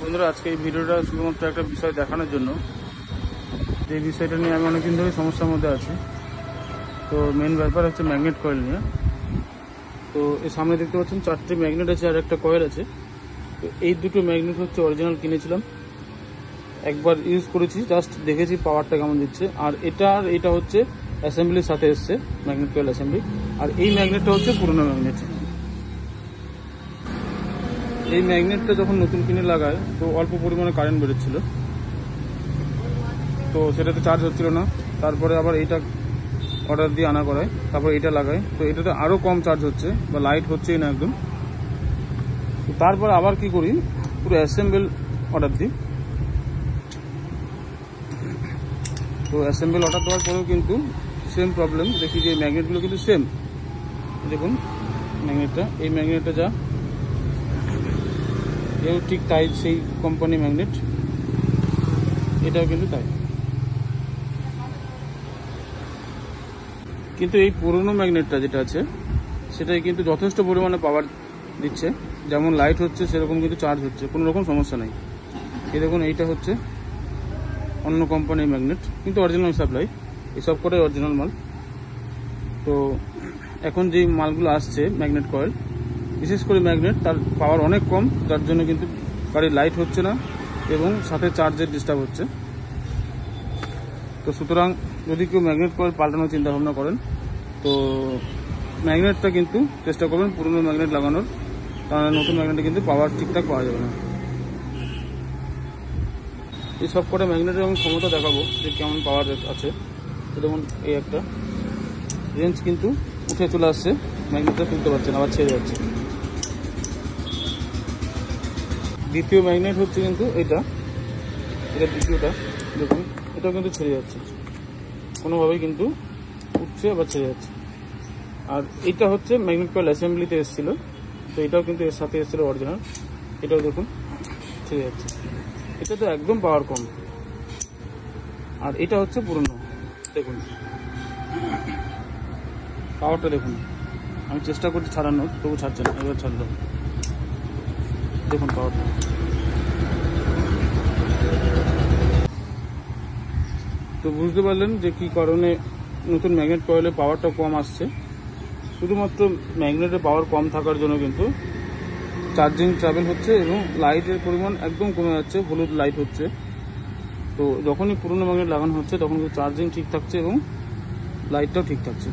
বন্ধুরা, আজকে এই ভিডিওটা শুধুমাত্র একটা বিষয় দেখানোর জন্য, যে বিষয়টা নিয়ে আমি অনেকদিন ধরে সমস্যার মধ্যে আছি। তো মেন ব্যাপার হচ্ছে ম্যাগনেট কয়েল নিয়ে। তো এর সামনে দেখতে পাচ্ছেন 4টে ম্যাগনেট আছে আর একটা কয়েল আছে। তো এই দুটো ম্যাগনেট হচ্ছে অরিজিনাল কিনেছিলাম, একবার ইউজ করেছি, জাস্ট দেখেছি পাওয়ারটা কেমন দিচ্ছে। আর এটা হচ্ছে অ্যাসেম্বলির সাথে এসছে, ম্যাগনেট কয়েল অ্যাসেম্বলি। আর এই ম্যাগনেটটা হচ্ছে পুরোনো ম্যাগনেট। এই ম্যাগনেটটা যখন নতুন কিনে লাগায় তো অল্প পরিমাণে কারেন্ট বেরোচ্ছিল, তো সেটাতে চার্জ হচ্ছিল না। তারপরে আবার এইটা অর্ডার দিয়ে আনা করায়, তারপর এটা লাগায়, তো এটাতে আরও কম চার্জ হচ্ছে বা লাইট হচ্ছেই না একদম। তো তারপর আবার কি করি, পুরো অ্যাসেম্বল অর্ডার দিই। তো অ্যাসেম্বল অর্ডার দেওয়ার পরেও কিন্তু সেম প্রবলেম দেখি, যে ম্যাগনেটগুলো কিন্তু সেম। দেখুন এই ম্যাগনেটটা যা, এও ঠিক তাই, সেই কোম্পানি ম্যাগনেট, এটাও কিন্তু তাই। কিন্তু এই পুরনো ম্যাগনেটটা যেটা আছে সেটাই কিন্তু যথেষ্ট পরিমাণে পাওয়ার দিচ্ছে, যেমন লাইট হচ্ছে সেরকম কিন্তু চার্জ হচ্ছে, কোনো রকম সমস্যা নেই। এই দেখুন, এইটা হচ্ছে অন্য কোম্পানির ম্যাগনেট, কিন্তু অরিজিনাল সাপ্লাই, এসব করে অরিজিনাল মাল। তো এখন যেই মালগুলো আসছে ম্যাগনেট কয়েল, বিশেষ করে ম্যাগনেট, তার পাওয়ার অনেক কম, যার জন্য কিন্তু গাড়ির লাইট হচ্ছে না এবং সাথে চার্জের ডিস্টার্ব হচ্ছে। তো সুতরাং যদি কেউ ম্যাগনেট কয়েল পাল্টানোর চিন্তা ভাবনা করেন, তো ম্যাগনেটটা কিন্তু চেষ্টা করবেন পুরনো ম্যাগনেট লাগানোর, কারণ নতুন ম্যাগনেটে কিন্তু পাওয়ার ঠিকঠাক পাওয়া যাবে না। এই সব কটা ম্যাগনেটের আমি ক্ষমতা দেখাবো যে কেমন পাওয়ার আছে। যেমন এই একটা রেঞ্জ কিন্তু উঠে চলে আসছে, ম্যাগনেটটা তুলতে পারছে না, আবার ছেড়ে যাচ্ছে। দ্বিতীয় ম্যাগনেট হচ্ছে কিন্তু এটা দ্বিতীয়টা, দেখুন এটাও কিন্তু ছেড়ে যাচ্ছে, কোনোভাবেই কিন্তু উঠছে আবার ছেড়ে যাচ্ছে। আর এটা হচ্ছে ম্যাগনেট কয়েল অ্যাসেম্বলিতে এসেছিলো, তো এটাও কিন্তু এর সাথে এসেছিলো অরিজিনাল, এটাও দেখুন ছেড়ে যাচ্ছে। এটা তো একদম পাওয়ার কম। আর এটা হচ্ছে পুরনো, দেখুন পাওয়ারটা দেখুন, আমি চেষ্টা করছি ছাড়ানোর, তবু ছাড়ছে না। এবার ছাড়লো, দেখুন পাওয়ারটা। তো বুঝতে পারলেন যে কী কারণে নতুন ম্যাগনেট কয়েলে পাওয়ারটা কম আসছে। শুধুমাত্র ম্যাগনেটের পাওয়ার কম থাকার জন্য কিন্তু চার্জিং ট্রাভেল হচ্ছে এবং লাইটের পরিমাণ একদম কমে যাচ্ছে, হলুদ লাইট হচ্ছে। তো যখনই পুরনো ম্যাগনেট লাগানো হচ্ছে তখন কিন্তু চার্জিং ঠিক থাকছে এবং লাইটটাও ঠিক থাকছে।